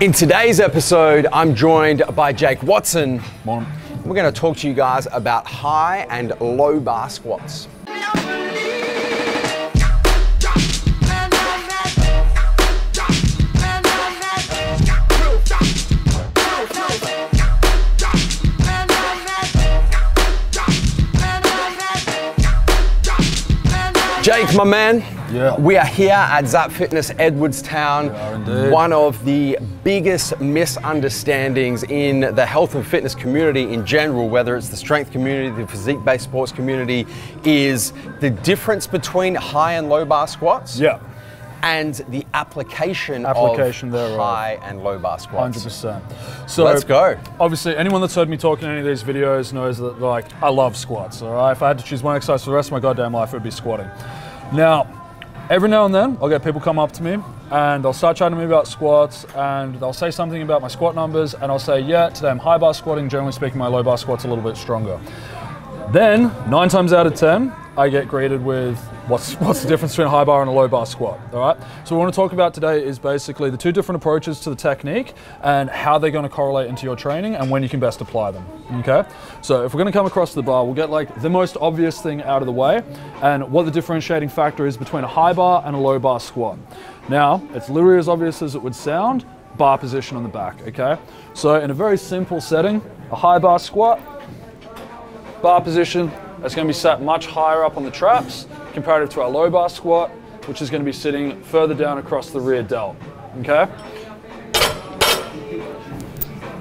In today's episode, I'm joined by Jake Watson. Morning. We're going to talk to you guys about high and low bar squats. Jake, my man, we are here at Zap Fitness Edwardstown. One of the biggest misunderstandings in the health and fitness community in general, whether it's the strength community, the physique-based sports community, is the difference between high and low bar squats. And the application of high and low bar squats. 100%. So let's go. Obviously, anyone that's heard me talk in any of these videos knows that, like, I love squats. All right, if I had to choose one exercise for the rest of my goddamn life, it would be squatting. Now, every now and then, I'll get people come up to me and they'll start chatting to me about squats, and they'll say something about my squat numbers, and I'll say, yeah, today I'm high bar squatting. Generally speaking, my low bar squat's a little bit stronger. Then, 9 times out of 10, I get greeted with, what's the difference between a high bar and a low bar squat, all right? So what we want to talk about today is basically the two different approaches to the technique and how they're going to correlate into your training and when you can best apply them, okay? So if we're going to come across the bar, we'll get like the most obvious thing out of the way and what the differentiating factor is between a high bar and a low bar squat. Now, it's literally as obvious as it would sound, bar position on the back, okay? So in a very simple setting, a high bar squat, bar position, it's going to be sat much higher up on the traps comparative to our low bar squat, which is going to be sitting further down across the rear delt, okay?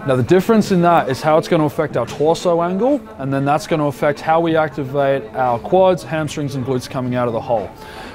Now the difference in that is how it's going to affect our torso angle, and then that's going to affect how we activate our quads, hamstrings, and glutes coming out of the hole.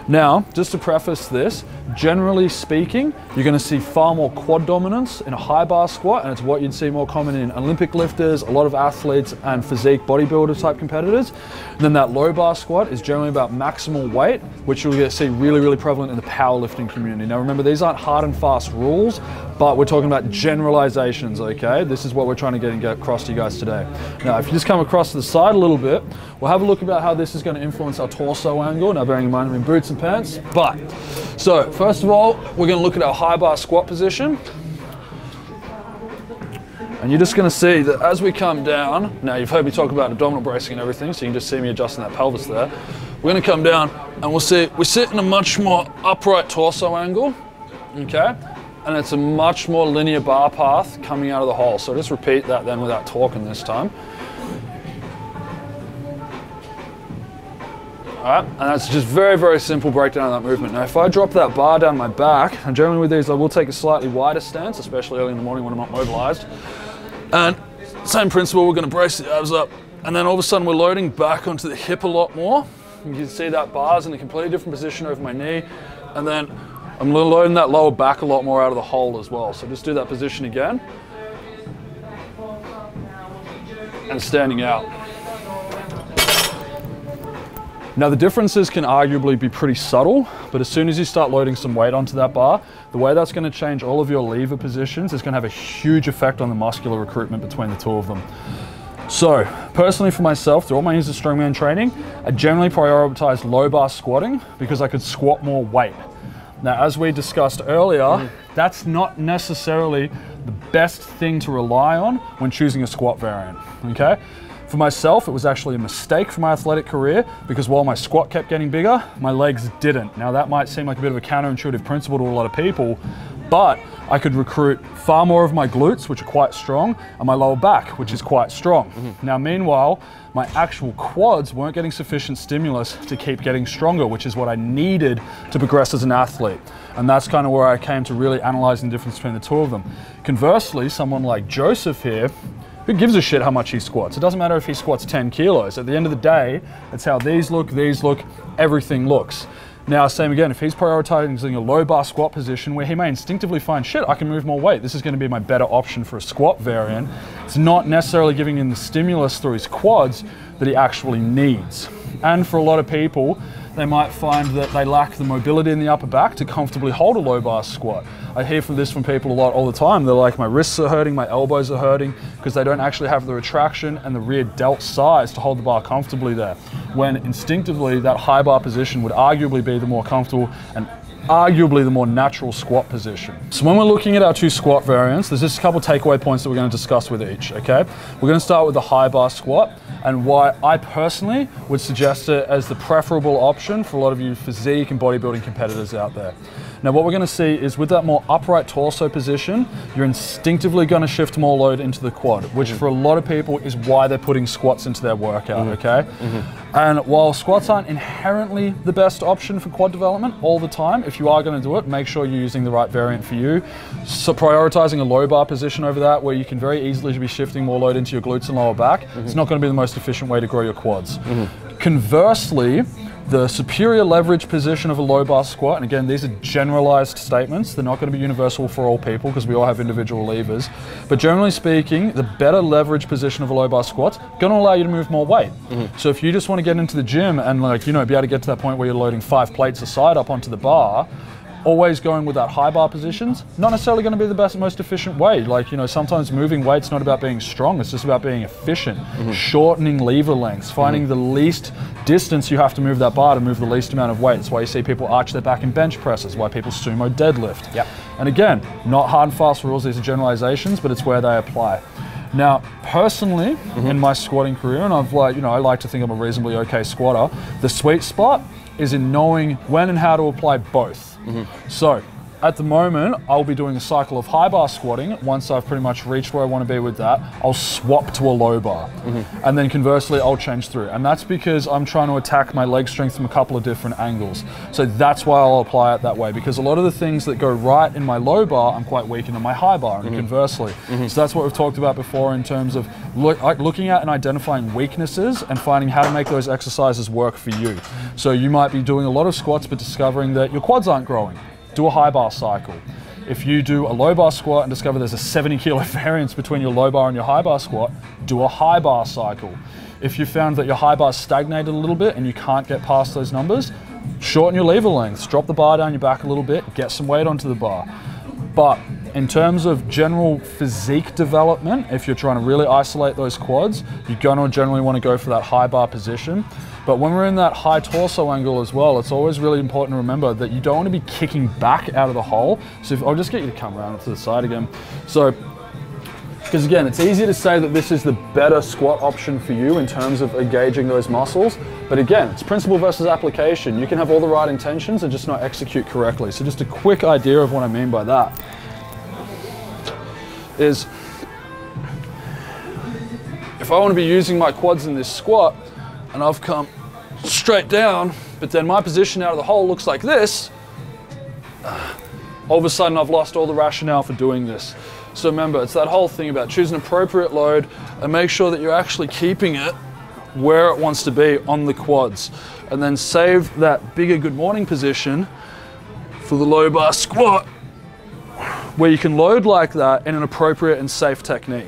Now, just to preface this, generally speaking, you're going to see far more quad dominance in a high bar squat, and it's what you'd see more common in Olympic lifters, a lot of athletes, and physique bodybuilder type competitors. And then that low bar squat is generally about maximal weight, which you'll see really prevalent in the powerlifting community. Now remember, these aren't hard and fast rules, but we're talking about generalizations, okay? This is what we're trying to get across to you guys today. Now, if you just come across to the side a little bit, we'll have a look about how this is going to influence our torso angle. Now, bearing in mind I'm in boots and pants, so first of all, we're going to look at our high bar squat position. And you're just going to see that as we come down, now you've heard me talk about abdominal bracing and everything, so you can just see me adjusting that pelvis there. We're going to come down and we'll see, we sit in a much more upright torso angle, okay? And it's a much more linear bar path coming out of the hole. So just repeat that then without talking this time. All right, and that's just very simple breakdown of that movement. Now, if I drop that bar down my back, and generally with these, I will take a slightly wider stance, especially early in the morning when I'm not mobilized. And same principle, we're gonna brace the abs up, and then all of a sudden we're loading back onto the hip a lot more. You can see that bar's in a completely different position over my knee, and then I'm loading that lower back a lot more out of the hole as well. So just do that position again, and standing out. Now the differences can arguably be pretty subtle, but as soon as you start loading some weight onto that bar, the way that's going to change all of your lever positions is going to have a huge effect on the muscular recruitment between the two of them. So personally for myself, through all my years of strongman training, I generally prioritize low bar squatting because I could squat more weight. Now, as we discussed earlier, that's not necessarily the best thing to rely on when choosing a squat variant, okay? For myself, it was actually a mistake for my athletic career because while my squat kept getting bigger, my legs didn't. Now that might seem like a bit of a counterintuitive principle to a lot of people, but I could recruit far more of my glutes, which are quite strong, and my lower back, which is quite strong. Now, meanwhile, my actual quads weren't getting sufficient stimulus to keep getting stronger, which is what I needed to progress as an athlete. And that's kind of where I came to really analyzing the difference between the two of them. Conversely, someone like Joseph here, who gives a shit how much he squats? It doesn't matter if he squats 10 kilos. At the end of the day, it's how these look, everything looks. Now, same again, if he's prioritizing a low bar squat position where he may instinctively find, shit, I can move more weight, this is going to be my better option for a squat variant, it's not necessarily giving him the stimulus through his quads that he actually needs. And for a lot of people, they might find that they lack the mobility in the upper back to comfortably hold a low bar squat. I hear from this from people a lot all the time. They're like, my wrists are hurting, my elbows are hurting, because they don't actually have the retraction and the rear delt size to hold the bar comfortably there. When instinctively, that high bar position would arguably be the more comfortable and arguably the more natural squat position. So when we're looking at our two squat variants, there's just a couple takeaway points that we're going to discuss with each, okay? We're going to start with the high bar squat and why I personally would suggest it as the preferable option for a lot of you physique and bodybuilding competitors out there. Now what we're going to see is with that more upright torso position, you're instinctively going to shift more load into the quad, which for a lot of people is why they're putting squats into their workout, okay? And while squats aren't inherently the best option for quad development all the time, if you are going to do it, make sure you're using the right variant for you. So prioritizing a low bar position over that, where you can very easily be shifting more load into your glutes and lower back, it's not going to be the most efficient way to grow your quads. Conversely, the superior leverage position of a low bar squat, and again, these are generalized statements, they're not going to be universal for all people because we all have individual levers, but generally speaking, the better leverage position of a low bar squat's going to allow you to move more weight. So if you just want to get into the gym and like, you know, be able to get to that point where you're loading 5 plates aside up onto the bar, always going with that high bar positions, not necessarily going to be the most efficient way. Like, you know, sometimes moving weight's not about being strong, it's just about being efficient. Shortening lever lengths, finding the least distance you have to move that bar to move the least amount of weight. That's why you see people arch their back in bench presses, why people sumo deadlift. And again, not hard and fast rules, these are generalizations, but it's where they apply. Now, personally, in my squatting career, and I've like, you know, I like to think I'm a reasonably okay squatter, the sweet spot is in knowing when and how to apply both. So at the moment, I'll be doing a cycle of high bar squatting. Once I've pretty much reached where I want to be with that, I'll swap to a low bar. And then conversely, I'll change through. And that's because I'm trying to attack my leg strength from a couple of different angles. So that's why I'll apply it that way, because a lot of the things that go right in my low bar, I'm quite weak in my high bar, and conversely. So that's what we've talked about before in terms of looking at and identifying weaknesses and finding how to make those exercises work for you. So you might be doing a lot of squats, but discovering that your quads aren't growing. Do a high bar cycle. If you do a low bar squat and discover there's a 70 kilo variance between your low bar and your high bar squat, do a high bar cycle. If you found that your high bar stagnated a little bit and you can't get past those numbers, shorten your lever lengths, drop the bar down your back a little bit, get some weight onto the bar. But in terms of general physique development, if you're trying to really isolate those quads, you're going to generally want to go for that high bar position. But when we're in that high torso angle as well, it's always really important to remember that you don't want to be kicking back out of the hole. So I'll just get you to come around to the side again. So, because again, it's easy to say that this is the better squat option for you in terms of engaging those muscles. But again, it's principle versus application. You can have all the right intentions and just not execute correctly. So just a quick idea of what I mean by that is, if I want to be using my quads in this squat and I've come straight down, but then my position out of the hole looks like this, all of a sudden I've lost all the rationale for doing this. So remember, it's that whole thing about choose an appropriate load and make sure that you're actually keeping it where it wants to be on the quads. And then save that bigger good morning position for the low bar squat, where you can load like that in an appropriate and safe technique.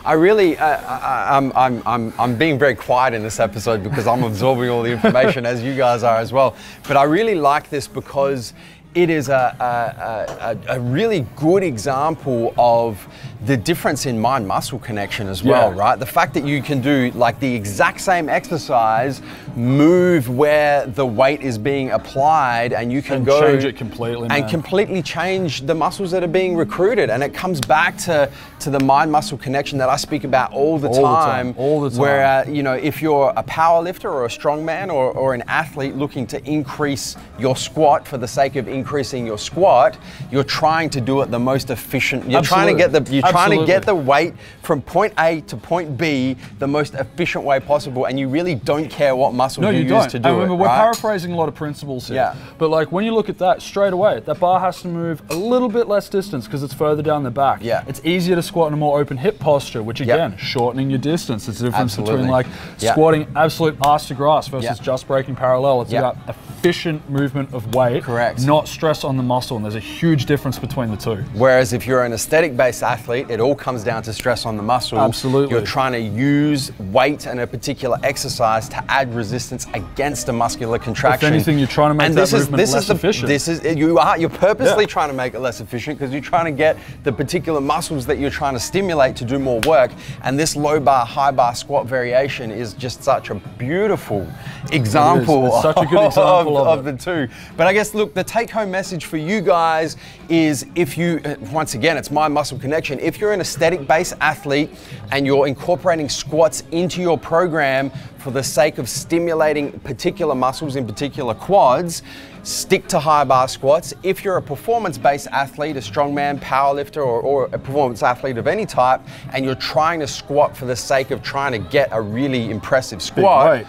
I really, I'm being very quiet in this episode because I'm absorbing all the information as you guys are as well. But I really like this because it is a really good example of the difference in mind-muscle connection as well, right? The fact that you can do like the exact same exercise, move where the weight is being applied, and you can go change it completely, and completely change the muscles that are being recruited. And it comes back to the mind-muscle connection that I speak about all the time. Where you know, if you're a power lifter or a strongman or an athlete looking to increase your squat for the sake of increasing your squat, you're trying to do it the most efficient. You're trying to get the weight from point A to point B the most efficient way possible, and you really don't care what muscle you use to do it. Remember, we're paraphrasing a lot of principles here. But like when you look at that straight away, that bar has to move a little bit less distance because it's further down the back. It's easier to squat in a more open hip posture, which again, shortening your distance. It's the difference between like squatting absolute arse to grass versus just breaking parallel. It's about efficient movement of weight, not stress on the muscle, and there's a huge difference between the two. Whereas if you're an aesthetic-based athlete, it all comes down to stress on the muscle. Absolutely. You're trying to use weight and a particular exercise to add resistance against a muscular contraction. If anything, you're trying to make that movement less efficient. You're purposely trying to make it less efficient because you're trying to get the particular muscles that you're trying to stimulate to do more work. And this low bar, high bar squat variation is just such a beautiful example, it's such a good example of the two. But I guess, look, the take-home message for you guys is, if you, once again, it's my muscle connection. If you're an aesthetic-based athlete and you're incorporating squats into your program for the sake of stimulating particular muscles, in particular quads, stick to high bar squats. If you're a performance-based athlete, a strongman, powerlifter, or a performance athlete of any type, and you're trying to squat for the sake of trying to get a really impressive squat,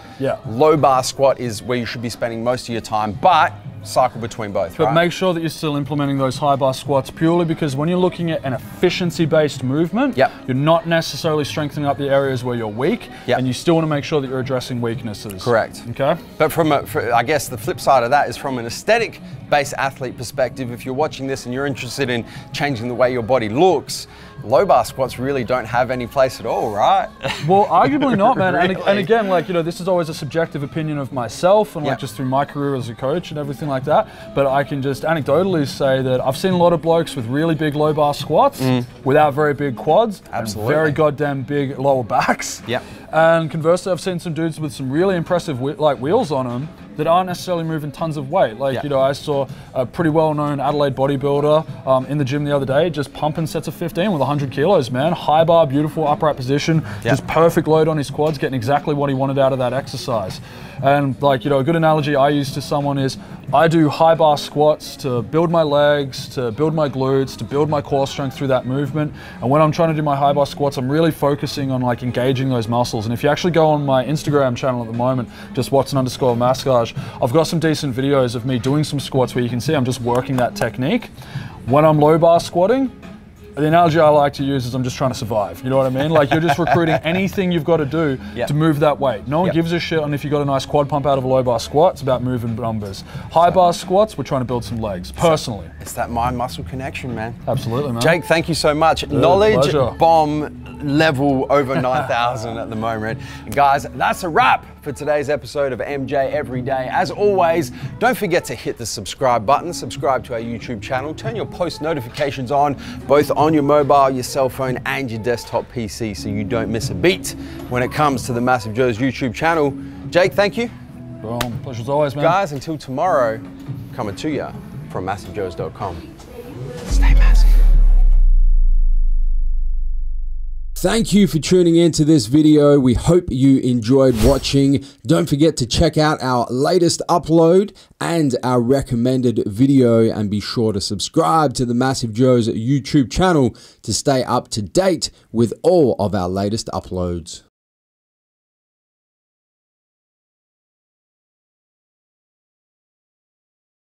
low bar squat is where you should be spending most of your time, but cycle between both. But make sure that you're still implementing those high bar squats, purely because when you're looking at an efficiency-based movement, you're not necessarily strengthening up the areas where you're weak, and you still want to make sure that you're addressing weaknesses. Correct. Okay. But I guess the flip side of that is, from an aesthetic-based athlete perspective, if you're watching this and you're interested in changing the way your body looks, low bar squats really don't have any place at all, right? Well, arguably not, man. And again, like, you know, this is always a subjective opinion of myself, and like just through my career as a coach and everything like that. But I can just anecdotally say that I've seen a lot of blokes with really big low bar squats without very big quads, and very goddamn big lower backs. And conversely, I've seen some dudes with some really impressive like wheels on them that aren't necessarily moving tons of weight. Like, you know, I saw a pretty well-known Adelaide bodybuilder in the gym the other day, just pumping sets of 15 with 100 kilos, man. High bar, beautiful upright position, just perfect load on his quads, getting exactly what he wanted out of that exercise. And like, you know, a good analogy I use to someone is, I do high bar squats to build my legs, to build my glutes, to build my core strength through that movement. And when I'm trying to do my high bar squats, I'm really focusing on like engaging those muscles. And if you actually go on my Instagram channel at the moment, just Watson_massage, I've got some decent videos of me doing some squats where you can see I'm just working that technique. When I'm low bar squatting, the analogy I like to use is I'm just trying to survive. You know what I mean? Like, you're just recruiting anything you've got to do to move that weight. No one gives a shit on if you got a nice quad pump out of a low bar squat. It's about moving numbers. High bar squats, we're trying to build some legs, personally. It's that mind-muscle connection, man. Absolutely, man. Jake, thank you so much. Knowledge bomb level over 9,000 at the moment. And guys, that's a wrap for today's episode of MJ Everyday. As always, don't forget to hit the subscribe button, subscribe to our YouTube channel, turn your post notifications on, both on your mobile, your cell phone, and your desktop PC, so you don't miss a beat when it comes to the Massive Joes YouTube channel. Jake, thank you. Boom. Pleasure as always, man. Guys, until tomorrow, coming to you from MassiveJoes.com. Stay massive. Thank you for tuning into this video. We hope you enjoyed watching. Don't forget to check out our latest upload and our recommended video, and be sure to subscribe to the Massive Joes YouTube channel to stay up to date with all of our latest uploads.